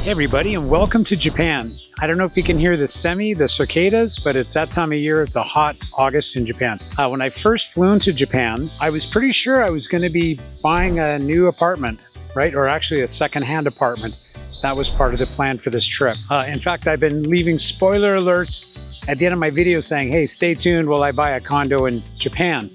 Hey everybody, and welcome to Japan. I don't know if you can hear the cicadas, but it's that time of year. It's a hot August in Japan. When I first flew into Japan, I was pretty sure I was going to be buying a new apartment, right? Or actually a secondhand apartment. That was part of the plan for this trip. In fact, I've been leaving spoiler alerts at the end of my video saying, hey, stay tuned while I buy a condo in Japan.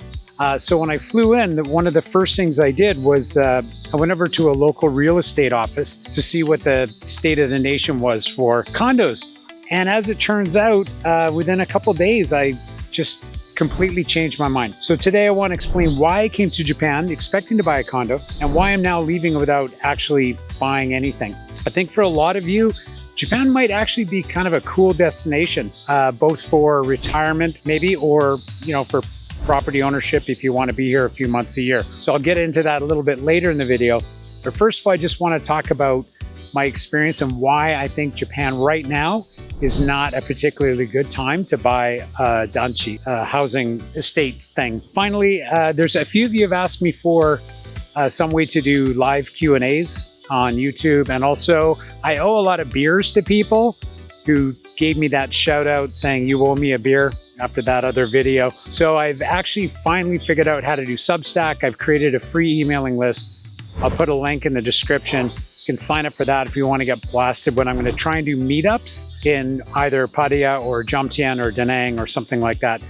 So when I flew in, one of the first things I did was I went over to a local real estate office to see what the state of the nation was for condos. And as it turns out, within a couple days, I just completely changed my mind. So today I want to explain why I came to Japan expecting to buy a condo and why I'm now leaving without actually buying anything. I think for a lot of you, Japan might actually be kind of a cool destination, both for retirement maybe, or, for property ownership if you want to be here a few months a year. So I'll get into that a little bit later in the video. But first of all, I just want to talk about my experience and why I think Japan right now is not a particularly good time to buy a Danchi, housing estate thing. Finally, there's a few of you have asked me for some way to do live Q&As on YouTube. And also I owe a lot of beers to people who gave me that shout out saying you owe me a beer after that other video. So I've actually finally figured out how to do Substack. I've created a free emailing list. I'll put a link in the description. You can sign up for that if you want to get blasted when I'm going to try and do meetups in either Pattaya or Jomtien or Da Nang or something like that.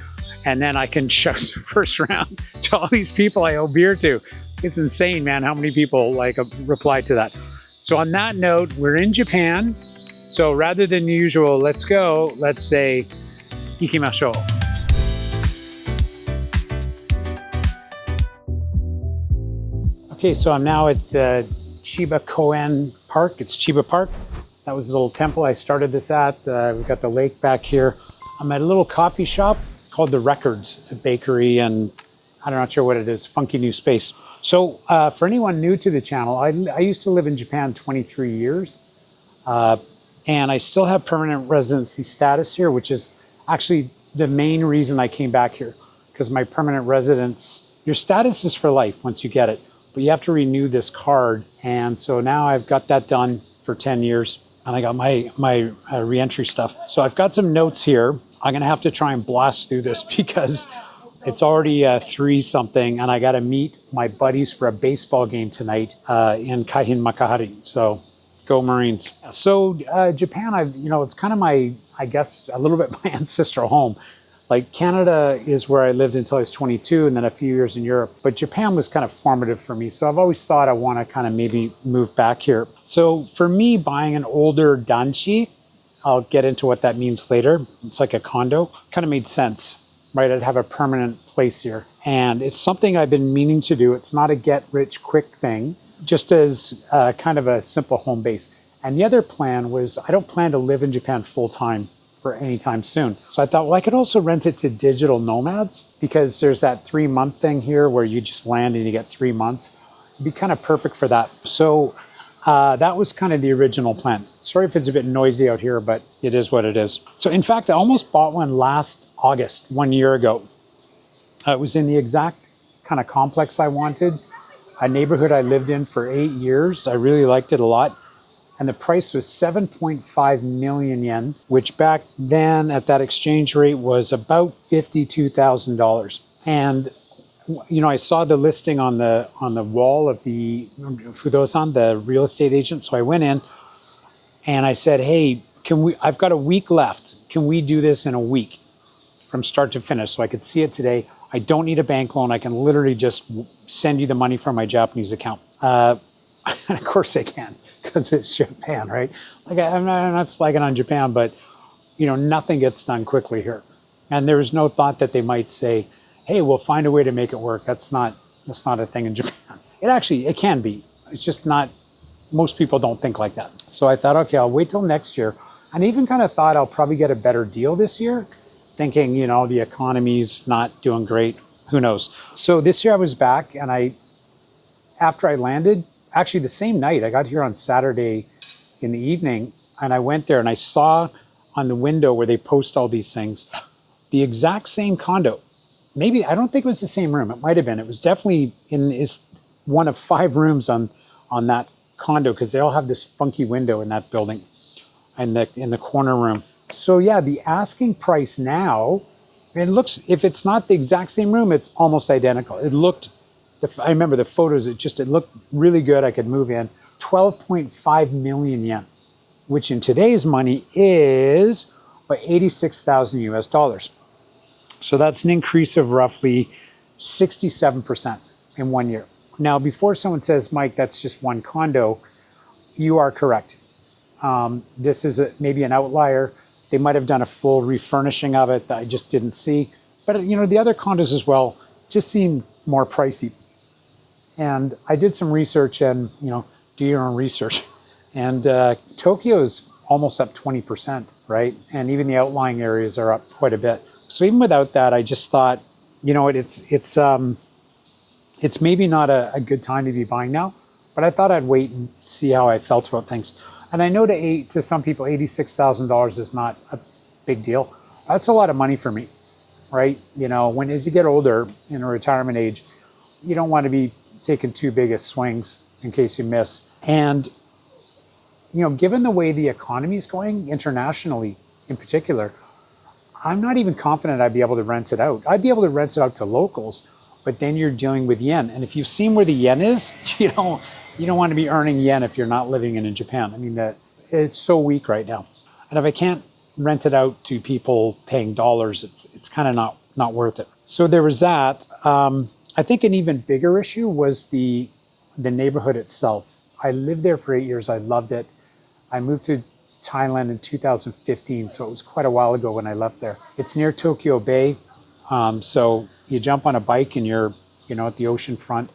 And then I can shout the first round to all these people I owe beer to. It's insane, man, how many people reply to that. So on that note, we're in Japan. So rather than usual, let's say, ikimashou. Okay, so I'm now at Chiba Koen Park. It's Chiba Park. That was the little temple I started this at. We've got the lake back here. I'm at a little coffee shop called The Records. It's a bakery and I'm not sure what it is, funky new space. So for anyone new to the channel, I used to live in Japan 23 years. And I still have permanent residency status here, which is actually the main reason I came back here, because my permanent residence, your status is for life once you get it, but you have to renew this card. And so now I've got that done for 10 years and I got my re-entry stuff. So I've got some notes here. I'm going to have to try and blast through this because it's already 3 something and I got to meet my buddies for a baseball game tonight in Kaihin Makahari. So go Marines. So Japan, it's kind of my, I guess, a little bit my ancestral home. Like Canada is where I lived until I was 22 and then a few years in Europe. But Japan was kind of formative for me. So I've always thought I want to kind of maybe move back here. So for me, buying an older Danchi, I'll get into what that means later. It's like a condo, kind of made sense, right? I'd have a permanent place here. And it's something I've been meaning to do. It's not a get rich quick thing, just as kind of a simple home base. And the other plan was I don't plan to live in Japan full time for any time soon. So I thought, well, I could also rent it to digital nomads because there's that 3-month thing here where you just land and you get 3 months. It'd be kind of perfect for that. So that was kind of the original plan. Sorry if it's a bit noisy out here, but it is what it is. So in fact, I almost bought one last August, 1 year ago. It was in the exact kind of complex I wanted. A neighborhood I lived in for 8 years. I really liked it a lot. And the price was 7.5 million yen, which back then at that exchange rate was about $52,000. And, I saw the listing on the wall of the Fudosan, the real estate agent. So I went in and I said, hey, I've got a week left. Can we do this in a week from start to finish? So I could see it today. I don't need a bank loan. I can literally just send you the money from my Japanese account. And of course they can, because it's Japan, right? Like I'm not slagging on Japan, but nothing gets done quickly here. And there was no thought that they might say, hey, we'll find a way to make it work. That's not a thing in Japan. It can be. It's just not, most people don't think like that. So I thought, okay, I'll wait till next year. And I even kind of thought I'll probably get a better deal this year, thinking, the economy's not doing great. Who knows? So this year I was back and after I landed, actually the same night, I got here on Saturday in the evening and I went there and I saw on the window where they post all these things, the exact same condo. Maybe, I don't think it was the same room. It might've been. It was definitely is one of 5 rooms on that condo because they all have this funky window in that building and in the corner room. So yeah, the asking price now, it looks, if it's not the exact same room, it's almost identical. It looked, I remember the photos, it looked really good. I could move in. 12.5 million yen, which in today's money is about 86,000 US dollars. So that's an increase of roughly 67% in 1 year. Now, before someone says, Mike, that's just one condo, you are correct. This is maybe an outlier. They might have done a full refurnishing of it that I just didn't see. But you know, the other condos as well just seem more pricey. And I did some research and, you know, do your own research. And Tokyo is almost up 20%, right? And even the outlying areas are up quite a bit. So even without that, I just thought, you know what, it's maybe not a good time to be buying now, but I thought I'd wait and see how I felt about things. And I know to some people, $86,000 is not a big deal. That's a lot of money for me, right? You know, as you get older in a retirement age, you don't want to be taking too big of swings in case you miss. And, you know, given the way the economy is going internationally in particular, I'm not even confident I'd be able to rent it out. I'd be able to rent it out to locals, but then you're dealing with yen. And if you've seen where the yen is, you don't want to be earning yen if you're not living in Japan. I mean, it's so weak right now. And if I can't rent it out to people paying dollars, it's kind of not worth it. So there was that. I think an even bigger issue was the neighborhood itself. I lived there for 8 years. I loved it. I moved to Thailand in 2015, so it was quite a while ago when I left there. It's near Tokyo Bay, so you jump on a bike and you're, you know, at the ocean front.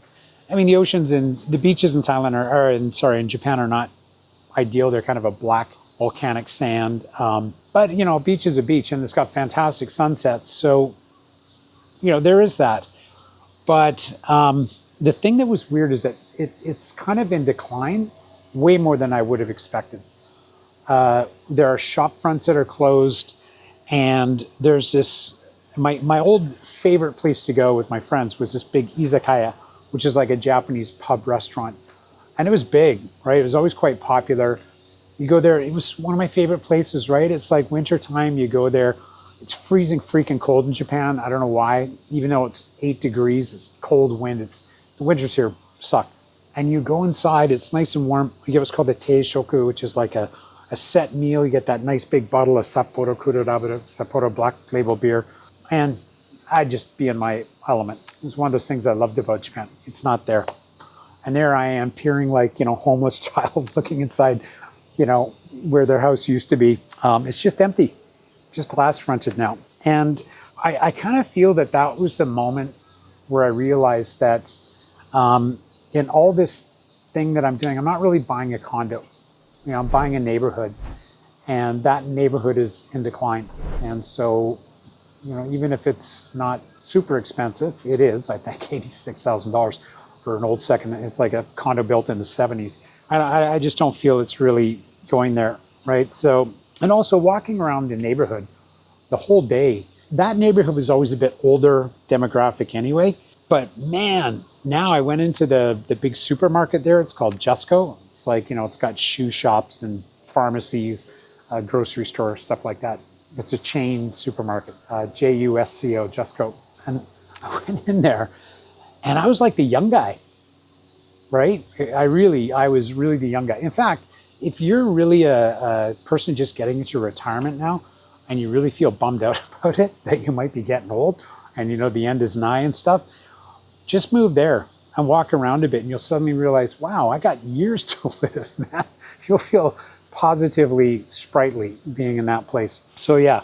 I mean, the beaches in Thailand in Japan are not ideal. They're kind of a black volcanic sand, but you know, a beach is a beach, and it's got fantastic sunsets. So, you know, there is that. But the thing that was weird is that it's kind of in decline, way more than I would have expected. There are shop fronts that are closed, and there's this, my old favorite place to go with my friends was this big izakaya, which is like a Japanese pub restaurant. And it was big, right? It was always quite popular. You go there, it was one of my favorite places, right? It's like wintertime, you go there, it's freezing freaking cold in Japan. I don't know why, even though it's 8 degrees, it's cold wind, the winters here suck. And you go inside, it's nice and warm. You get what's called the teishoku, which is like a set meal. You get that nice big bottle of Sapporo Kurorabura, Sapporo Black Label beer. And I'd just be in my element. It's one of those things I loved about Japan. It's not there. And there I am peering like, you know, homeless child looking inside, you know, where their house used to be. It's just empty, just glass fronted now. And I kind of feel that was the moment where I realized that in all this thing that I'm doing, I'm not really buying a condo. You know, I'm buying a neighborhood, and that neighborhood is in decline. And so, you know, even if it's not super expensive, it is, I think, $86,000 for an old second. It's like a condo built in the 70s. I just don't feel it's really going there, right? So, and also walking around the neighborhood the whole day, that neighborhood was always a bit older demographic anyway. But man, now I went into the big supermarket there. It's called Jusco. It's like, you know, it's got shoe shops and pharmacies, grocery store, stuff like that. It's a chain supermarket, Jusco, Jusco. And I went in there and I was like the young guy, right? I was really the young guy. In fact, if you're really a person just getting into retirement now and you really feel bummed out about it, that you might be getting old and you know the end is nigh and stuff, just move there and walk around a bit and you'll suddenly realize, wow, I got years to live, man. You'll feel positively sprightly being in that place. So yeah,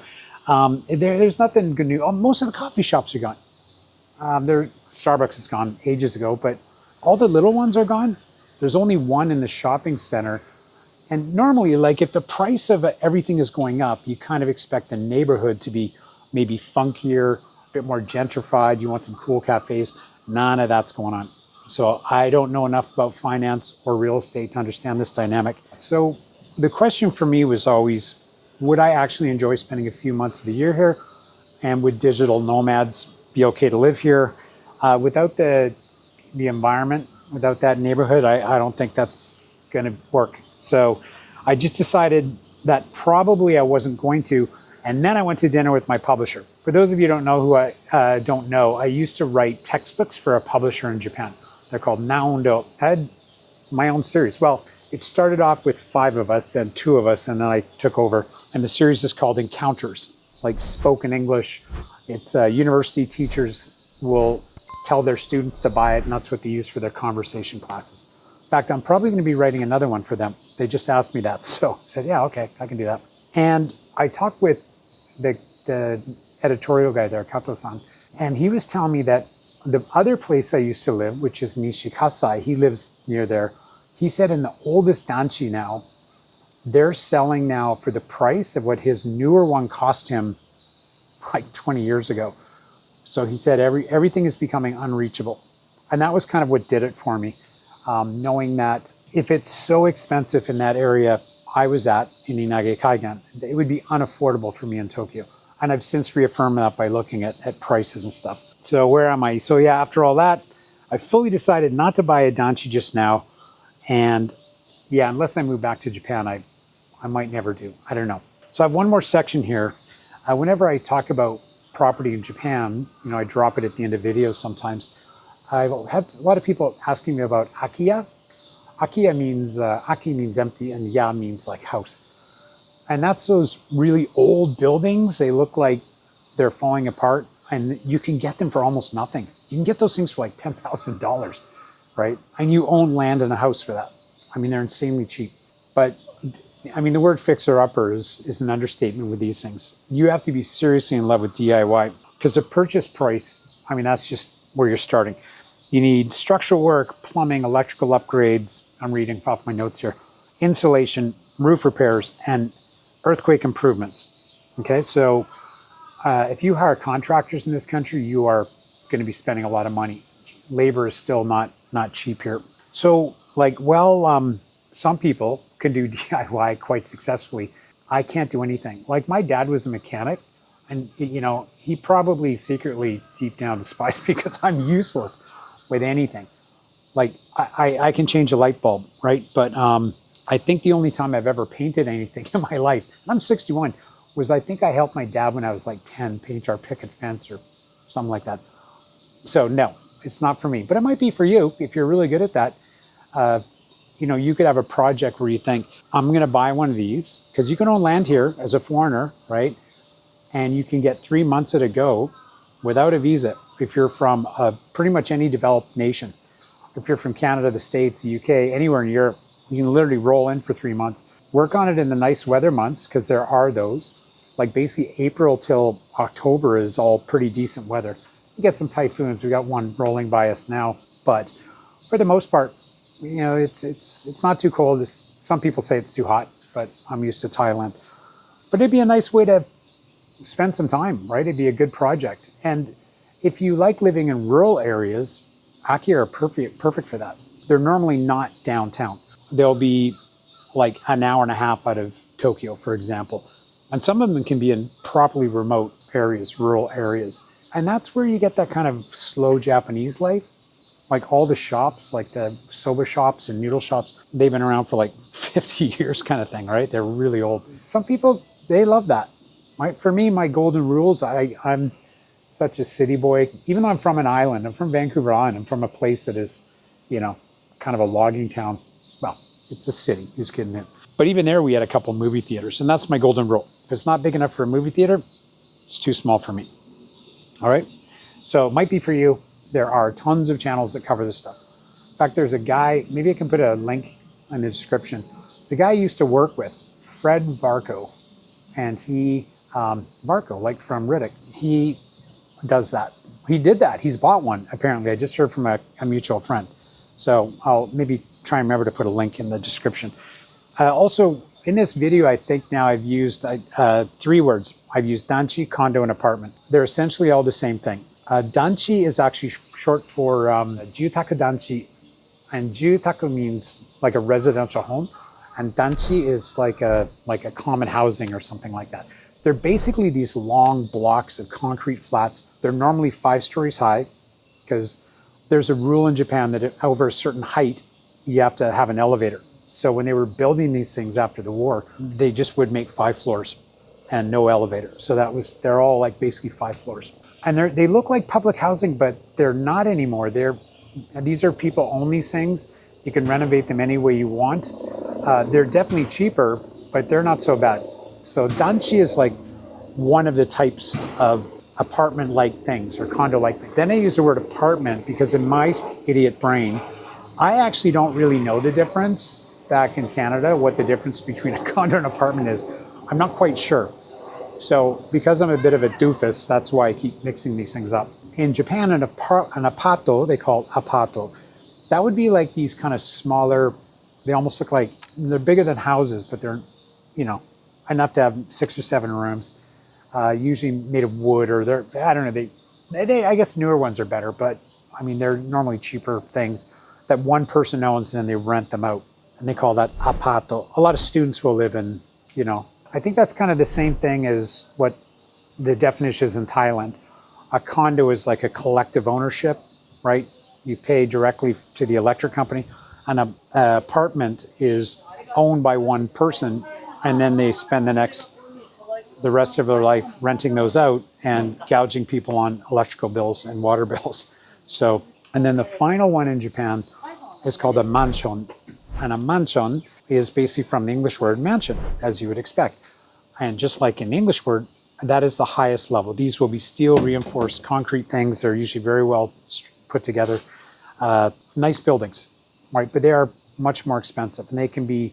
there's nothing good news. Most of the coffee shops are gone. Starbucks is gone ages ago, but all the little ones are gone. There's only one in the shopping center. And normally, like if the price of everything is going up, you kind of expect the neighborhood to be maybe funkier, a bit more gentrified. You want some cool cafes. None of that's going on. So I don't know enough about finance or real estate to understand this dynamic. So the question for me was always, would I actually enjoy spending a few months of the year here? And would digital nomads be okay to live here? Without the environment, without that neighborhood, I don't think that's going to work. So I just decided that probably I wasn't going to. And then I went to dinner with my publisher. For those of you who don't know who I don't know, I used to write textbooks for a publisher in Japan. They're called Condo. I had my own series. Well, it started off with 5 of us and 2 of us, and then I took over. And the series is called Encounters. It's like spoken English. It's university teachers will tell their students to buy it, and that's what they use for their conversation classes. In fact, I'm probably going to be writing another one for them. They just asked me that. So I said, yeah, okay, I can do that. And I talked with the editorial guy there, Kato-san, and he was telling me that the other place I used to live, which is Nishikasai, he lives near there. He said in the oldest Danchi now, they're selling now for the price of what his newer one cost him like 20 years ago. So he said everything is becoming unreachable. And that was kind of what did it for me, knowing that if it's so expensive in that area I was at in Inage Kaigan, it would be unaffordable for me in Tokyo. And I've since reaffirmed that by looking at prices and stuff. So where am I? So yeah, after all that, I fully decided not to buy a Danchi just now. And yeah, unless I move back to Japan, I might never do. I don't know. So I have one more section here. Whenever I talk about property in Japan, you know, I drop it at the end of videos sometimes. I've had a lot of people asking me about Akiya. Akiya means, Aki means empty, and Ya means like house. And that's those really old buildings. They look like they're falling apart, and you can get them for almost nothing. You can get those things for like $10,000, right? And you own land and a house for that. I mean, they're insanely cheap. But I mean, the word fixer-upper is an understatement with these things. You have to be seriously in love with DIY, because the purchase price, I mean, that's just where you're starting. You need structural work, plumbing, electrical upgrades. I'm reading off my notes here. Insulation, roof repairs, and earthquake improvements. Okay, so if you hire contractors in this country, you are going to be spending a lot of money. Labor is still not cheap here. So like, well, some people can do DIY quite successfully. I can't do anything. Like my dad was a mechanic, and you know, he probably secretly deep down despised me because I'm useless with anything. Like I can change a light bulb, right? But I think the only time I've ever painted anything in my life, and I'm 61, was I think I helped my dad when I was like 10 paint our picket fence or something like that. So no, it's not for me, but it might be for you if you're really good at that. You know, you could have a project where you think, I'm going to buy one of these, because you can own land here as a foreigner, right? And you can get 3 months at a go without a visa if you're from pretty much any developed nation. If you're from Canada, the States, the UK, anywhere in Europe, you can literally roll in for 3 months. Work on it in the nice weather months, because there are those. Like basically April till October is all pretty decent weather. You get some typhoons. We got one rolling by us now, but for the most part, you know, it's not too cold. Some people say it's too hot, but I'm used to Thailand. But it'd be a nice way to spend some time, right? It'd be a good project. And if you like living in rural areas, Akiya are perfect for that. They're normally not downtown. They'll be like an hour and a half out of Tokyo, for example. And some of them can be in properly remote areas, rural areas. And that's where you get that kind of slow Japanese life. Like all the shops, like the soba shops and noodle shops, they've been around for like 50 years kind of thing, right? They're really old. Some people, they love that. For me, my golden rules, I'm such a city boy. Even though I'm from an island, I'm from Vancouver Island, I'm from a place that is, you know, kind of a logging town. Well, it's a city, who's kidding it? But even there, we had a couple movie theaters, and that's my golden rule. If it's not big enough for a movie theater, it's too small for me. All right? So it might be for you. There are tons of channels that cover this stuff. In fact, there's a guy, maybe I can put a link in the description. The guy I used to work with, Fred Varco, and he, Varco, like from Riddick, he does that. He did that. He's bought one, apparently. I just heard from a mutual friend. So I'll maybe try and remember to put a link in the description. Also, in this video, I think now I've used 3 words. I've used Danchi, condo, and apartment. They're essentially all the same thing. Danchi is actually short for Jutaku Danchi, and Jutaku means like a residential home, and Danchi is like a common housing or something like that. They're basically these long blocks of concrete flats. They're normally 5 stories high, because there's a rule in Japan that over a certain height, you have to have an elevator. So when they were building these things after the war, they just would make 5 floors and no elevator. So they're all like basically 5 floors. And they look like public housing, but they're not anymore. These are people own these things. You can renovate them any way you want. They're definitely cheaper, but they're not so bad. So Danchi is like one of the types of apartment-like things or condo-like things. Then I use the word apartment because in my idiot brain, I actually don't really know the difference back in Canada, what the difference between a condo and apartment is. I'm not quite sure. So because I'm a bit of a doofus, that's why I keep mixing these things up. In Japan, an apāto, they call it apāto. That would be like these kind of smaller, they almost look like, they're bigger than houses, but they're, enough to have 6 or 7 rooms. Usually made of wood, or I don't know, they I guess newer ones are better, but I mean, they're normally cheaper things that one person owns and then they rent them out. And they call that apāto. A lot of students will live in, I think that's kind of the same thing as what the definition is in Thailand. A condo is like a collective ownership, right? You pay directly to the electric company. An apartment is owned by one person, and then they spend the rest of their life renting those out and gouging people on electrical bills and water bills. So, and then the final one in Japan is called a manshoon. And a manshoon is basically from the English word mansion, as you would expect. And just like in the English word, that is the highest level. These will be steel reinforced concrete things. They're usually very well put together. Nice buildings, right? But they are much more expensive, and they can be,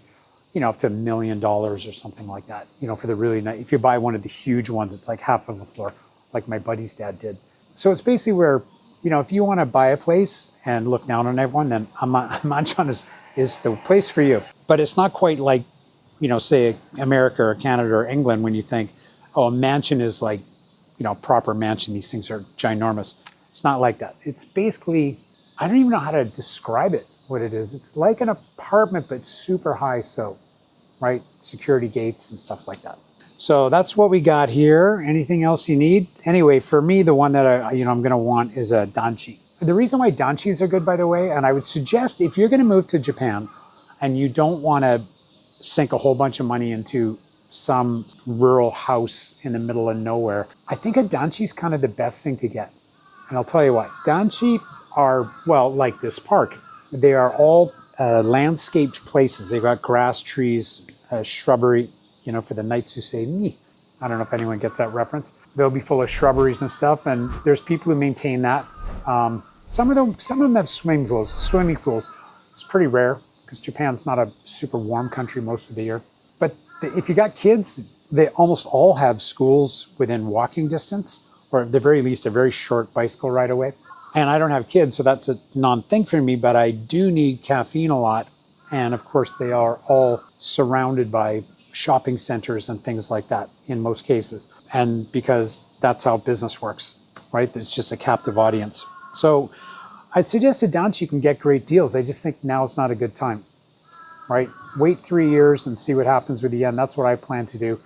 up to $1 million or something like that. For the really nice. If you buy one of the huge ones, it's like half of a floor, like my buddy's dad did. So it's basically where, if you want to buy a place and look down on everyone, then Manshoon is the place for you. But it's not quite like, say America or Canada or England when you think, oh, a mansion is like, proper mansion. These things are ginormous. It's not like that. It's basically, I don't even know how to describe it, what it is. It's like an apartment, but super high, so, right? Security gates and stuff like that. So that's what we got here. Anything else you need? Anyway, for me, the one that I'm going to want is a Danchi. The reason why Danchis are good, by the way, and I would suggest if you're going to move to Japan and you don't want to sink a whole bunch of money into some rural house in the middle of nowhere, I think a Danchi is kind of the best thing to get. And I'll tell you what, Danchi are, well, like this park, they are all landscaped places. They've got grass, trees, shrubbery, for the knights who say, me. I don't know if anyone gets that reference. They'll be full of shrubberies and stuff, and there's people who maintain that. Some of them have swimming pools. It's pretty rare because Japan's not a super warm country most of the year. But if you got kids, they almost all have schools within walking distance, or at the very least, a very short bicycle ride away. And I don't have kids, so that's a non-thing for me, but I do need caffeine a lot. And of course, they are all surrounded by shopping centers and things like that in most cases. And because that's how business works, right? It's just a captive audience. So I'd suggest that Danchi you can get great deals. I just think now is not a good time, right? Wait 3 years and see what happens with the yen. That's what I plan to do.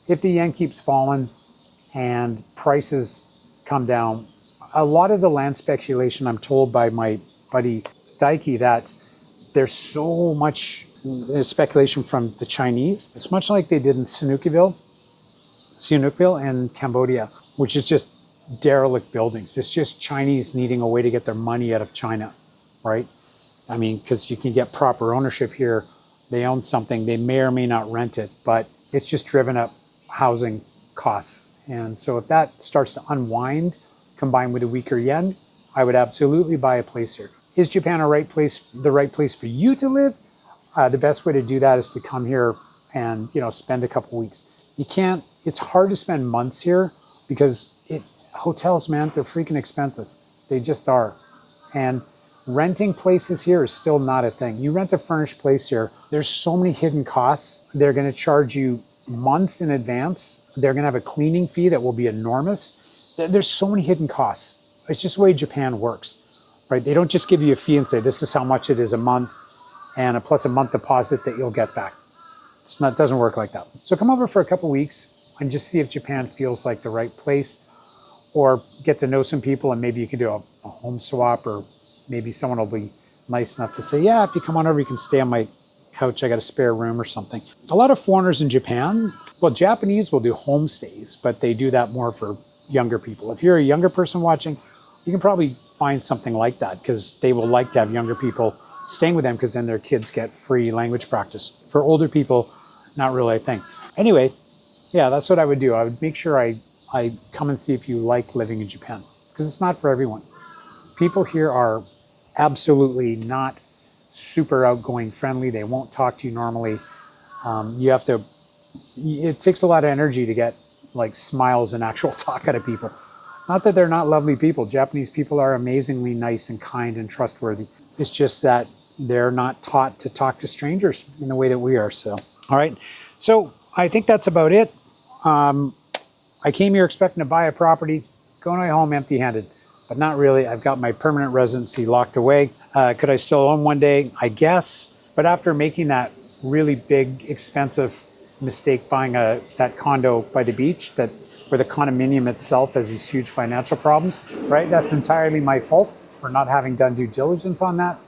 If the yen keeps falling and prices come down, a lot of the land speculation, I'm told by my buddy Daiki, that there's so much speculation from the Chinese. It's much like they did in Sihanoukville in Cambodia, which is just derelict buildings. It's just Chinese needing a way to get their money out of China, right? I mean, because you can get proper ownership here. They own something. They may or may not rent it, but it's just driven up housing costs. And so if that starts to unwind, combined with a weaker yen, I would absolutely buy a place here. Is Japan the right place for you to live? The best way to do that is to come here and spend a couple weeks. It's hard to spend months here because hotels, man, they're freaking expensive. They just are. And renting places here is still not a thing. You rent a furnished place here, there's so many hidden costs. They're going to charge you months in advance. They're going to have a cleaning fee that will be enormous. There's so many hidden costs. It's just the way Japan works, right? They don't just give you a fee and say, this is how much it is a month and plus a month deposit that you'll get back. It doesn't work like that. So come over for a couple weeks and just see if Japan feels like the right place, or get to know some people and maybe you can do a home swap, or maybe someone will be nice enough to say, yeah, if you come on over, you can stay on my couch, I got a spare room or something. A lot of foreigners in Japan, well, Japanese will do homestays, but they do that more for younger people. If you're a younger person watching, you can probably find something like that because they will like to have younger people staying with them because then their kids get free language practice. For older people, not really a thing. Anyway, yeah, that's what I would do. I would make sure I come and see if you like living in Japan because it's not for everyone. People here are absolutely not super outgoing, friendly. They won't talk to you normally. It takes a lot of energy to get like smiles and actual talk out of people. Not that they're not lovely people. Japanese people are amazingly nice and kind and trustworthy. It's just that they're not taught to talk to strangers in the way that we are. So, all right. So I think that's about it. I came here expecting to buy a property, going home empty-handed, but not really. I've got my permanent residency locked away. Could I still own one day? I guess. But after making that really big, expensive mistake buying that condo by the beach, where the condominium itself has these huge financial problems, right? That's entirely my fault for not having done due diligence on that.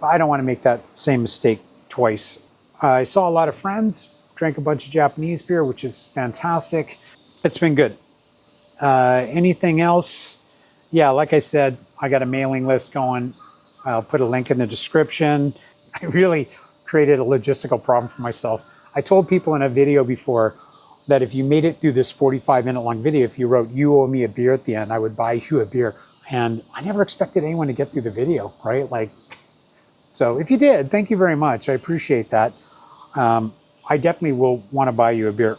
I don't want to make that same mistake twice. I saw a lot of friends, drank a bunch of Japanese beer, which is fantastic. It's been good. Anything else? Yeah, like I said, I got a mailing list going. I'll put a link in the description. I really created a logistical problem for myself. I told people in a video before that if you made it through this 45-minute long video, if you wrote, "You owe me a beer" at the end, I would buy you a beer. And I never expected anyone to get through the video, right? So if you did, thank you very much. I appreciate that. I definitely will want to buy you a beer.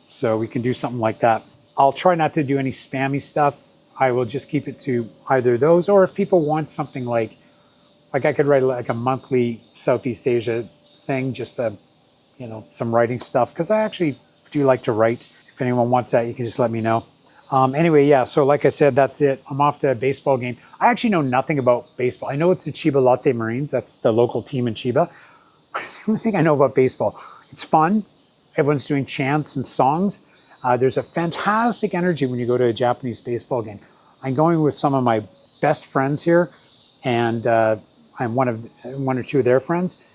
So we can do something like that. I'll try not to do any spammy stuff. I will just keep it to either those, or if people want something like I could write like a monthly Southeast Asia thing, just some writing stuff, because I actually do like to write. If anyone wants that, you can just let me know. Anyway, yeah, so like I said, that's it. I'm off to a baseball game. I actually know nothing about baseball. I know it's the Chiba Lotte Marines. That's the local team in Chiba. The only thing I know about baseball. It's fun. Everyone's doing chants and songs. There's a fantastic energy when you go to a Japanese baseball game. I'm going with some of my best friends here, and I'm one or two of their friends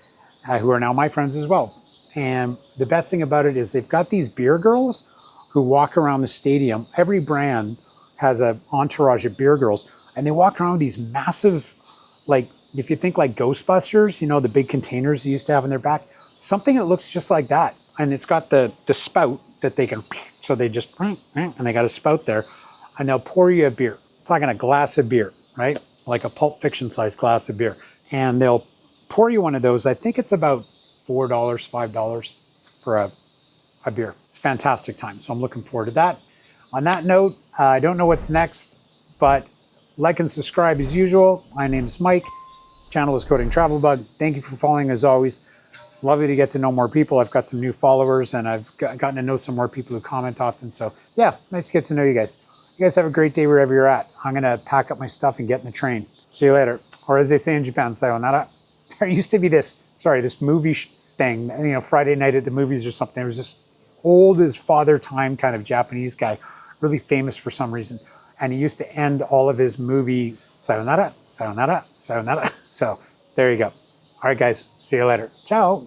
who are now my friends as well. And the best thing about it is they've got these beer girls who walk around the stadium. Every brand has an entourage of beer girls, and they walk around with these massive, like, if you think like Ghostbusters, the big containers they used to have in their back, something that looks just like that. And it's got the spout that they can, so they just, and they got a spout there, and they'll pour you a beer. It's like a glass of beer, right? Like a Pulp Fiction sized glass of beer. And they'll pour you one of those. I think it's about $4, $5 for a beer. It's a fantastic time. So I'm looking forward to that. On that note, I don't know what's next, but like and subscribe as usual. My name is Mike. Channel is Coding Travel Bug. Thank you for following as always. Lovely to get to know more people. I've got some new followers, and I've gotten to know some more people who comment often. So yeah, nice to get to know you guys. You guys have a great day wherever you're at. I'm going to pack up my stuff and get in the train. See you later. Or as they say in Japan, sayonara. There used to be this movie thing, Friday night at the movies or something. There was this old as father time kind of Japanese guy, really famous for some reason. And he used to end all of his movie, sayonara, sayonara, sayonara. So there you go. All right, guys. See you later. Ciao.